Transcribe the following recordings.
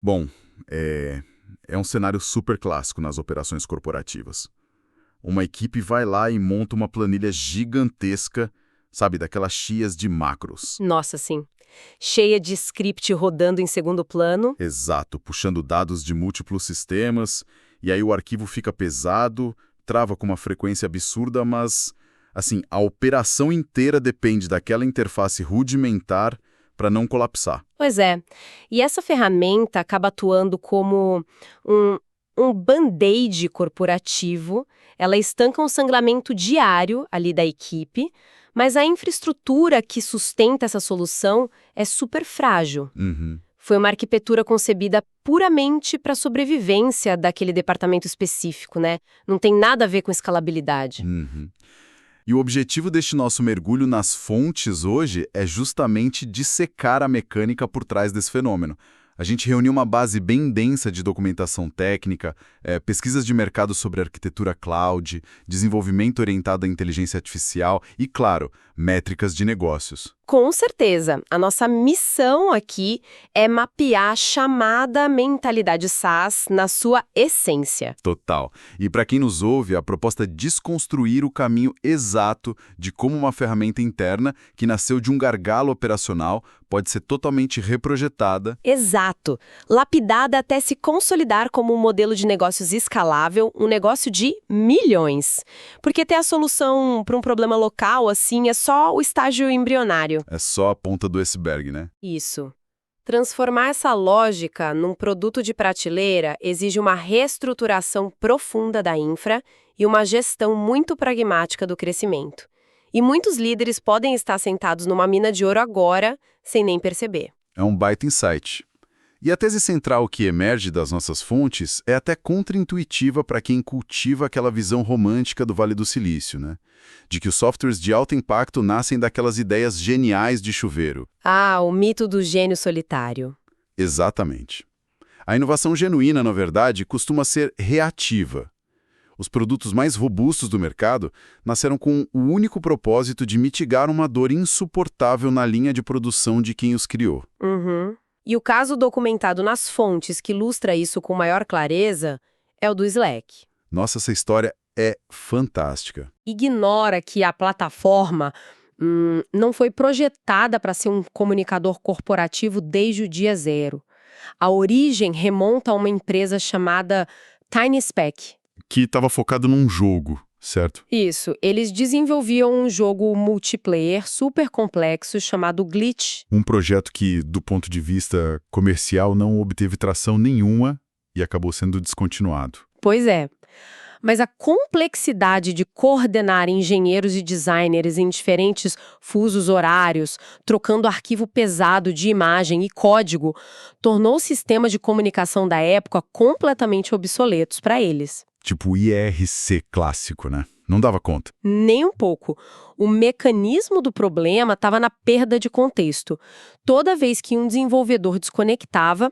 Bom, é um cenário super clássico nas operações corporativas. Uma equipe vai lá e monta uma planilha gigantesca, sabe, daquelas chias de macros. Nossa, sim. Cheia de script rodando em segundo plano. Exato, puxando dados de múltiplos sistemas, e aí o arquivo fica pesado, trava com uma frequência absurda, mas, assim, a operação inteira depende daquela interface rudimentar para não colapsar. Pois é. E essa ferramenta acaba atuando como um, um band-aid corporativo. Ela estanca um sangramento diário ali da equipe, mas a infraestrutura que sustenta essa solução é super frágil. Uhum. Foi uma arquitetura concebida puramente para a sobrevivência daquele departamento específico, né? Não tem nada a ver com escalabilidade. Uhum. E o objetivo deste nosso mergulho nas fontes hoje é justamente dissecar a mecânica por trás desse fenômeno. A gente reuniu uma base bem densa de documentação técnica, pesquisas de mercado sobre arquitetura cloud, desenvolvimento orientado à inteligência artificial e, claro, métricas de negócios. Com certeza, a nossa missão aqui é mapear a chamada mentalidade SaaS na sua essência. Total. E para quem nos ouve, a proposta é desconstruir o caminho exato de como uma ferramenta interna que nasceu de um gargalo operacional pode ser totalmente reprojetada. Exato. Lapidada até se consolidar como um modelo de negócios escalável, um negócio de milhões. Porque ter a solução para um problema local, assim, é só o estágio embrionário. É só a ponta do iceberg, né? Isso. Transformar essa lógica num produto de prateleira exige uma reestruturação profunda da infra e uma gestão muito pragmática do crescimento. E muitos líderes podem estar sentados numa mina de ouro agora, sem nem perceber. É um baita insight. E a tese central que emerge das nossas fontes é até contraintuitiva para quem cultiva aquela visão romântica do Vale do Silício, né? De que os softwares de alto impacto nascem daquelas ideias geniais de chuveiro. Ah, o mito do gênio solitário. Exatamente. A inovação genuína, na verdade, costuma ser reativa. Os produtos mais robustos do mercado nasceram com o único propósito de mitigar uma dor insuportável na linha de produção de quem os criou. Uhum. E o caso documentado nas fontes que ilustra isso com maior clareza é o do Slack. Nossa, essa história é fantástica. Ignora que a plataforma não foi projetada para ser um comunicador corporativo desde o dia zero. A origem remonta a uma empresa chamada TinySpec. Que estava focado num jogo, certo? Isso, eles desenvolviam um jogo multiplayer super complexo chamado Glitch. Um projeto que, do ponto de vista comercial, não obteve tração nenhuma e acabou sendo descontinuado. Pois é. Mas a complexidade de coordenar engenheiros e designers em diferentes fusos horários, trocando arquivo pesado de imagem e código, tornou o sistema de comunicação da época completamente obsoletos para eles. Tipo IRC clássico, né? Não dava conta. Nem um pouco. O mecanismo do problema estava na perda de contexto. Toda vez que um desenvolvedor desconectava,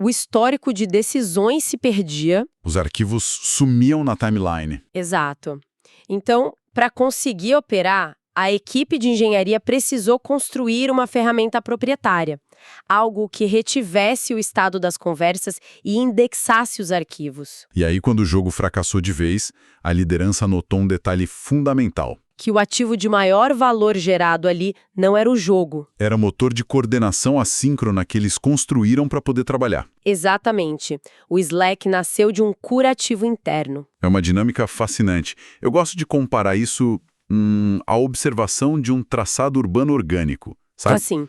o histórico de decisões se perdia. Os arquivos sumiam na timeline. Exato. Então, para conseguir operar, a equipe de engenharia precisou construir uma ferramenta proprietária, algo que retivesse o estado das conversas e indexasse os arquivos. E aí, quando o jogo fracassou de vez, a liderança notou um detalhe fundamental. Que o ativo de maior valor gerado ali não era o jogo. Era motor de coordenação assíncrona que eles construíram para poder trabalhar. Exatamente. O Slack nasceu de um curativo interno. É uma dinâmica fascinante. Eu gosto de comparar isso à observação de um traçado urbano orgânico, sabe? Assim.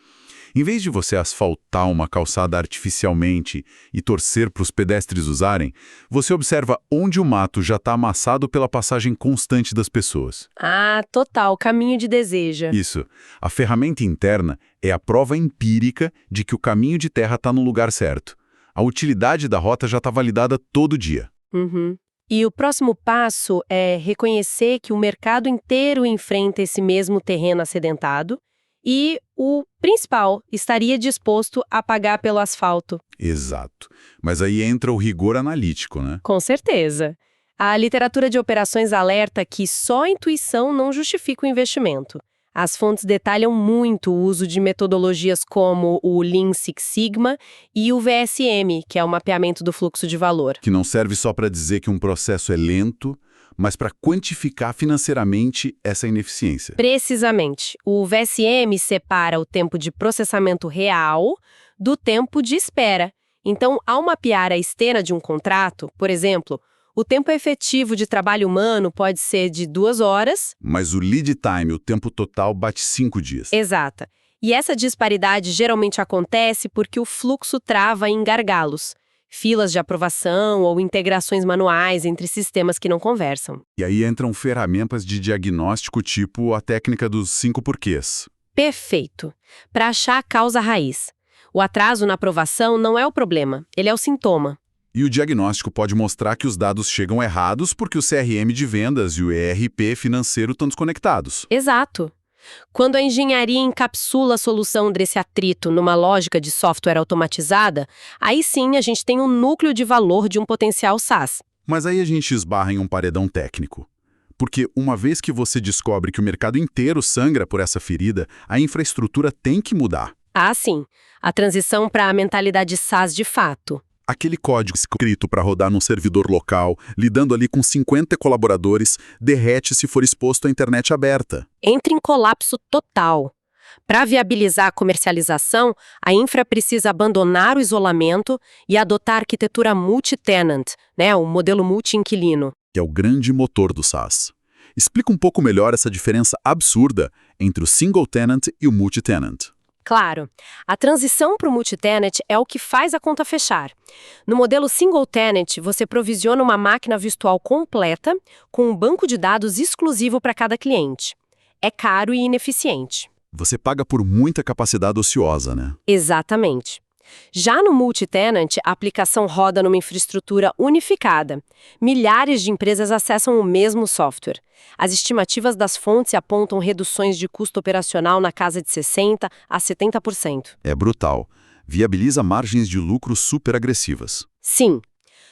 Em vez de você asfaltar uma calçada artificialmente e torcer para os pedestres usarem, você observa onde o mato já está amassado pela passagem constante das pessoas. Ah, total, caminho de deseja. Isso. A ferramenta interna é a prova empírica de que o caminho de terra está no lugar certo. A utilidade da rota já está validada todo dia. Uhum. E o próximo passo é reconhecer que o mercado inteiro enfrenta esse mesmo terreno acidentado e o principal estaria disposto a pagar pelo asfalto. Exato. Mas aí entra o rigor analítico, né? Com certeza. A literatura de operações alerta que só a intuição não justifica o investimento. As fontes detalham muito o uso de metodologias como o Lean Six Sigma e o VSM, que é o mapeamento do fluxo de valor. Que não serve só para dizer que um processo é lento, mas para quantificar financeiramente essa ineficiência. Precisamente. O VSM separa o tempo de processamento real do tempo de espera. Então, ao mapear a esteira de um contrato, por exemplo, o tempo efetivo de trabalho humano pode ser de 2 horas. Mas o lead time, o tempo total, bate 5 dias. Exata. E essa disparidade geralmente acontece porque o fluxo trava em gargalos, filas de aprovação ou integrações manuais entre sistemas que não conversam. E aí entram ferramentas de diagnóstico tipo a técnica dos 5 porquês. Perfeito. Para achar a causa raiz. O atraso na aprovação não é o problema, ele é o sintoma. E o diagnóstico pode mostrar que os dados chegam errados porque o CRM de vendas e o ERP financeiro estão desconectados. Exato. Quando a engenharia encapsula a solução desse atrito numa lógica de software automatizada, aí sim a gente tem um núcleo de valor de um potencial SaaS. Mas aí a gente esbarra em um paredão técnico. Porque uma vez que você descobre que o mercado inteiro sangra por essa ferida, a infraestrutura tem que mudar. Ah, sim. A transição para a mentalidade SaaS de fato. Aquele código escrito para rodar num servidor local, lidando ali com 50 colaboradores, derrete se for exposto à internet aberta. Entra em colapso total. Para viabilizar a comercialização, a infra precisa abandonar o isolamento e adotar a arquitetura multi-tenant, o modelo multi-inquilino. Que é o grande motor do SaaS. Explica um pouco melhor essa diferença absurda entre o single tenant e o multi-tenant. Claro, a transição para o multi-tenant é o que faz a conta fechar. No modelo single tenant, você provisiona uma máquina virtual completa com um banco de dados exclusivo para cada cliente. É caro e ineficiente. Você paga por muita capacidade ociosa, né? Exatamente. Já no multi-tenant, a aplicação roda numa infraestrutura unificada. Milhares de empresas acessam o mesmo software. As estimativas das fontes apontam reduções de custo operacional na casa de 60% a 70%. É brutal. Viabiliza margens de lucro super agressivas. Sim.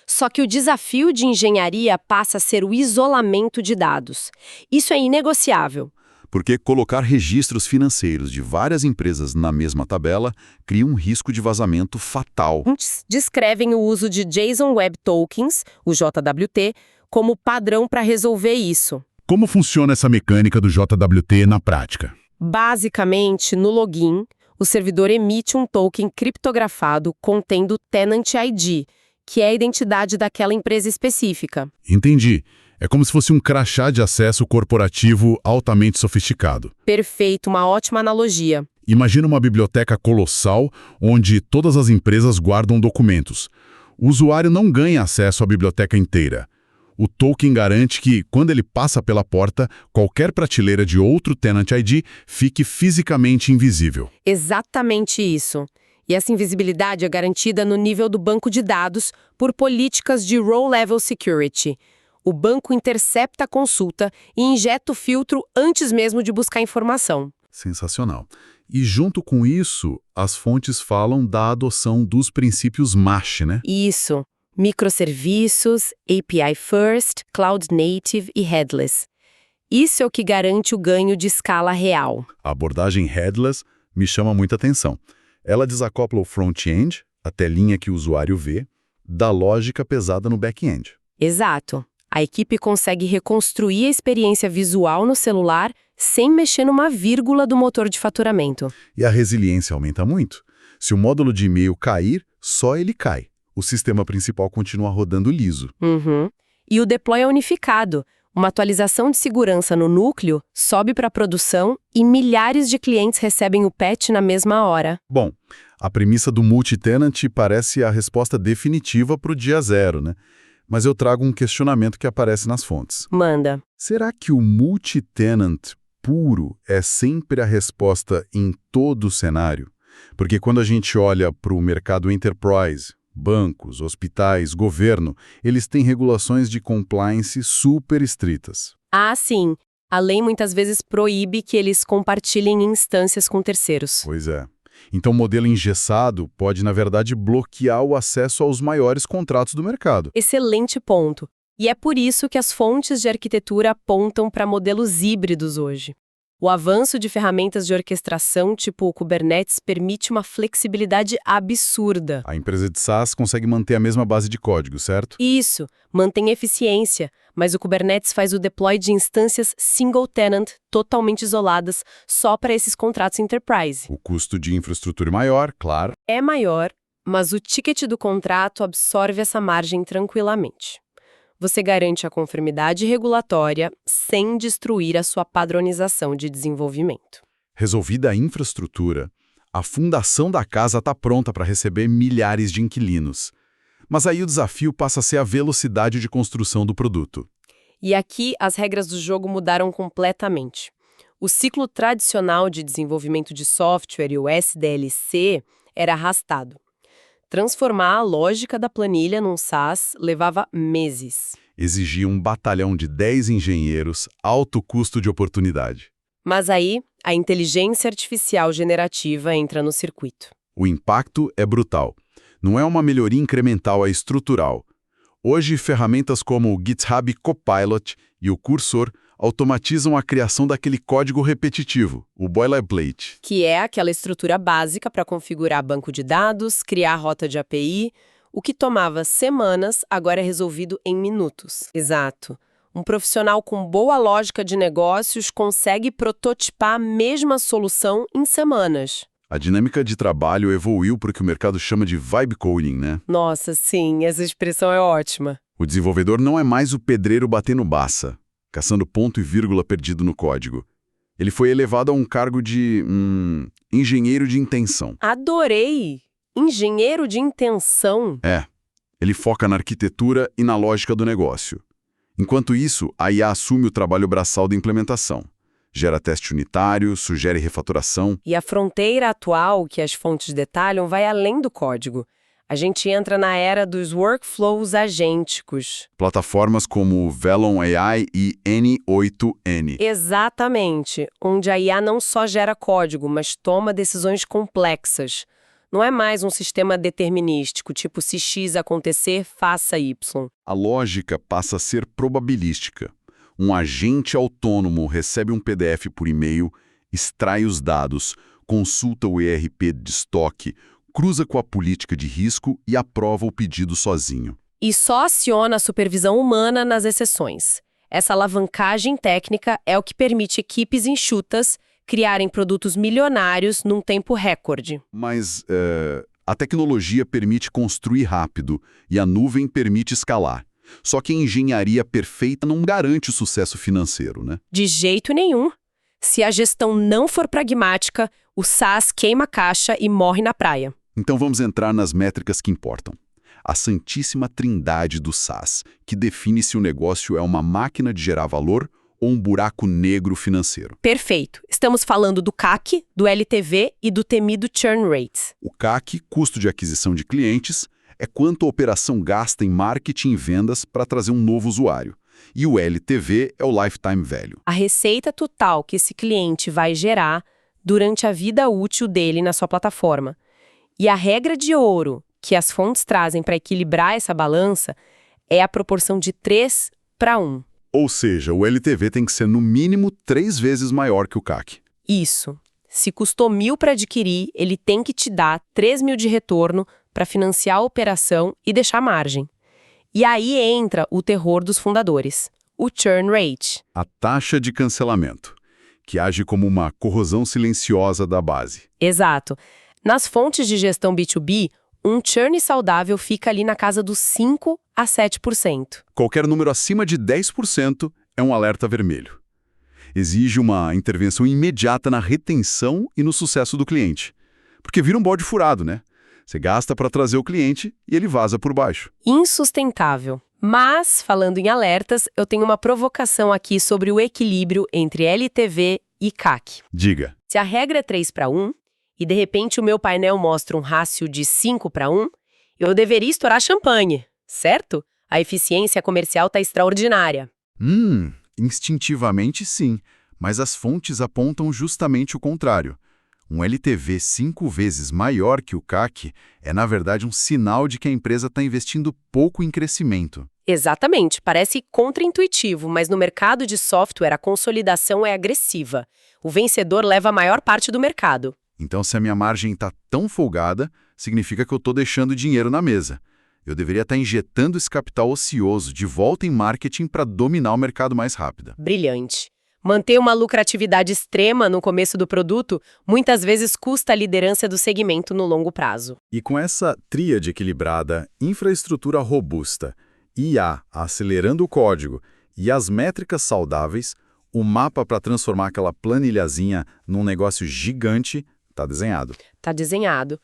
Só que o desafio de engenharia passa a ser o isolamento de dados. Isso é inegociável. Porque colocar registros financeiros de várias empresas na mesma tabela cria um risco de vazamento fatal. Descrevem o uso de JSON Web Tokens, o JWT, como padrão para resolver isso. Como funciona essa mecânica do JWT na prática? Basicamente, no login, o servidor emite um token criptografado contendo Tenant ID, que é a identidade daquela empresa específica. Entendi. É como se fosse um crachá de acesso corporativo altamente sofisticado. Perfeito, uma ótima analogia. Imagina uma biblioteca colossal onde todas as empresas guardam documentos. O usuário não ganha acesso à biblioteca inteira. O token garante que, quando ele passa pela porta, qualquer prateleira de outro Tenant ID fique fisicamente invisível. Exatamente isso. E essa invisibilidade é garantida no nível do banco de dados por políticas de Row-Level Security. O banco intercepta a consulta e injeta o filtro antes mesmo de buscar informação. Sensacional. E junto com isso, as fontes falam da adoção dos princípios MASH, né? Isso. Microserviços, API First, Cloud Native e Headless. Isso é o que garante o ganho de escala real. A abordagem Headless me chama muita atenção. Ela desacopla o front-end, a telinha que o usuário vê, da lógica pesada no back-end. Exato. A equipe consegue reconstruir a experiência visual no celular sem mexer numa vírgula do motor de faturamento. E a resiliência aumenta muito. Se o módulo de e-mail cair, só ele cai. O sistema principal continua rodando liso. E o deploy é unificado. Uma atualização de segurança no núcleo sobe para a produção e milhares de clientes recebem o patch na mesma hora. Bom, a premissa do multi-tenant parece a resposta definitiva para o dia zero, né? Mas eu trago um questionamento que aparece nas fontes. Manda. Será que o multi-tenant puro é sempre a resposta em todo o cenário? Porque quando a gente olha para o mercado enterprise, bancos, hospitais, governo, eles têm regulações de compliance super estritas. Ah, sim. A lei muitas vezes proíbe que eles compartilhem instâncias com terceiros. Pois é. Então, o modelo engessado pode, na verdade, bloquear o acesso aos maiores contratos do mercado. Excelente ponto. E é por isso que as fontes de arquitetura apontam para modelos híbridos hoje. O avanço de ferramentas de orquestração tipo o Kubernetes permite uma flexibilidade absurda. A empresa de SaaS consegue manter a mesma base de código, certo? Isso, mantém eficiência, mas o Kubernetes faz o deploy de instâncias single-tenant, totalmente isoladas, só para esses contratos enterprise. O custo de infraestrutura é maior, claro. É maior, mas o ticket do contrato absorve essa margem tranquilamente. Você garante a conformidade regulatória sem destruir a sua padronização de desenvolvimento. Resolvida a infraestrutura, a fundação da casa está pronta para receber milhares de inquilinos. Mas aí o desafio passa a ser a velocidade de construção do produto. E aqui as regras do jogo mudaram completamente. O ciclo tradicional de desenvolvimento de software e o SDLC era arrastado. Transformar a lógica da planilha num SaaS levava meses. Exigia um batalhão de 10 engenheiros, alto custo de oportunidade. Mas aí, a inteligência artificial generativa entra no circuito. O impacto é brutal. Não é uma melhoria incremental, é estrutural. Hoje, ferramentas como o GitHub Copilot e o Cursor automatizam a criação daquele código repetitivo, o boilerplate. Que é aquela estrutura básica para configurar banco de dados, criar rota de API. O que tomava semanas, agora é resolvido em minutos. Exato. Um profissional com boa lógica de negócios consegue prototipar a mesma solução em semanas. A dinâmica de trabalho evoluiu para o que o mercado chama de vibe coding, né? Nossa, sim, essa expressão é ótima. O desenvolvedor não é mais o pedreiro batendo baça, caçando ponto e vírgula perdido no código. Ele foi elevado a um cargo de engenheiro de intenção. Adorei! Engenheiro de intenção. Ele foca na arquitetura e na lógica do negócio. Enquanto isso, a IA assume o trabalho braçal da implementação. Gera teste unitário, sugere refatoração. E a fronteira atual que as fontes detalham vai além do código. A gente entra na era dos workflows agênticos. Plataformas como Velon AI e N8N. Exatamente, onde a IA não só gera código, mas toma decisões complexas. Não é mais um sistema determinístico, tipo se X acontecer, faça Y. A lógica passa a ser probabilística. Um agente autônomo recebe um PDF por e-mail, extrai os dados, consulta o ERP de estoque, cruza com a política de risco e aprova o pedido sozinho. E só aciona a supervisão humana nas exceções. Essa alavancagem técnica é o que permite equipes enxutas criarem produtos milionários num tempo recorde. Mas a tecnologia permite construir rápido e a nuvem permite escalar. Só que a engenharia perfeita não garante o sucesso financeiro, né? De jeito nenhum. Se a gestão não for pragmática, o SaaS queima a caixa e morre na praia. Então vamos entrar nas métricas que importam. A santíssima trindade do SaaS, que define se o negócio é uma máquina de gerar valor ou um buraco negro financeiro. Perfeito. Estamos falando do CAC, do LTV e do temido churn rate. O CAC, custo de aquisição de clientes, é quanto a operação gasta em marketing e vendas para trazer um novo usuário. E o LTV é o lifetime value. A receita total que esse cliente vai gerar durante a vida útil dele na sua plataforma. E a regra de ouro que as fontes trazem para equilibrar essa balança é a proporção de 3:1. Ou seja, o LTV tem que ser no mínimo 3 vezes maior que o CAC. Isso. Se custou 1.000 para adquirir, ele tem que te dar 3.000 de retorno para financiar a operação e deixar margem. E aí entra o terror dos fundadores, o churn rate. A taxa de cancelamento, que age como uma corrosão silenciosa da base. Exato. Nas fontes de gestão B2B, um churn saudável fica ali na casa dos 5 a 7%. Qualquer número acima de 10% é um alerta vermelho. Exige uma intervenção imediata na retenção e no sucesso do cliente. Porque vira um bode furado, né? Você gasta para trazer o cliente e ele vaza por baixo. Insustentável. Mas, falando em alertas, eu tenho uma provocação aqui sobre o equilíbrio entre LTV e CAC. Diga. Se a regra é 3:1 e de repente o meu painel mostra um rácio de 5:1, eu deveria estourar champanhe, certo? A eficiência comercial está extraordinária. Instintivamente sim, mas as fontes apontam justamente o contrário. Um LTV 5 vezes maior que o CAC é, na verdade, um sinal de que a empresa está investindo pouco em crescimento. Exatamente, parece contraintuitivo, mas no mercado de software a consolidação é agressiva. O vencedor leva a maior parte do mercado. Então, se a minha margem está tão folgada, significa que eu estou deixando dinheiro na mesa. Eu deveria estar injetando esse capital ocioso de volta em marketing para dominar o mercado mais rápido. Brilhante. Manter uma lucratividade extrema no começo do produto muitas vezes custa a liderança do segmento no longo prazo. E com essa tríade equilibrada, infraestrutura robusta, IA acelerando o código e as métricas saudáveis, o mapa para transformar aquela planilhazinha num negócio gigante está desenhado. Está desenhado.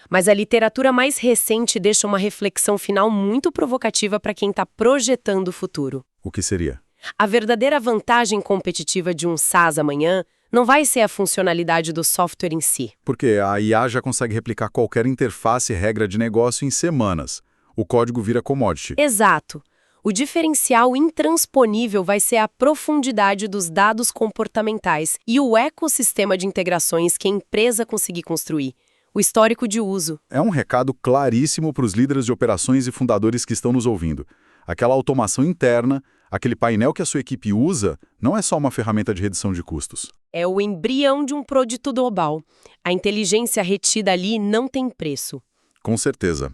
Mas a literatura mais recente deixa uma reflexão final muito provocativa para quem está projetando o futuro. O que seria? A verdadeira vantagem competitiva de um SaaS amanhã não vai ser a funcionalidade do software em si. Porque a IA já consegue replicar qualquer interface e regra de negócio em semanas. O código vira commodity. Exato. O diferencial intransponível vai ser a profundidade dos dados comportamentais e o ecossistema de integrações que a empresa conseguir construir. O histórico de uso. É um recado claríssimo para os líderes de operações e fundadores que estão nos ouvindo. Aquela automação interna, aquele painel que a sua equipe usa, não é só uma ferramenta de redução de custos. É o embrião de um produto global. A inteligência retida ali não tem preço. Com certeza.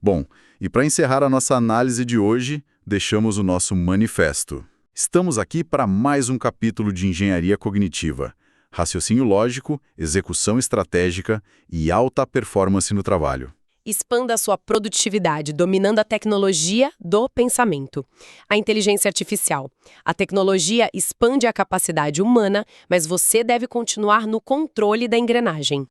Bom, e para encerrar a nossa análise de hoje, deixamos o nosso manifesto. Estamos aqui para mais um capítulo de engenharia cognitiva. Raciocínio lógico, execução estratégica e alta performance no trabalho. Expanda a sua produtividade, dominando a tecnologia do pensamento. A inteligência artificial. A tecnologia expande a capacidade humana, mas você deve continuar no controle da engrenagem.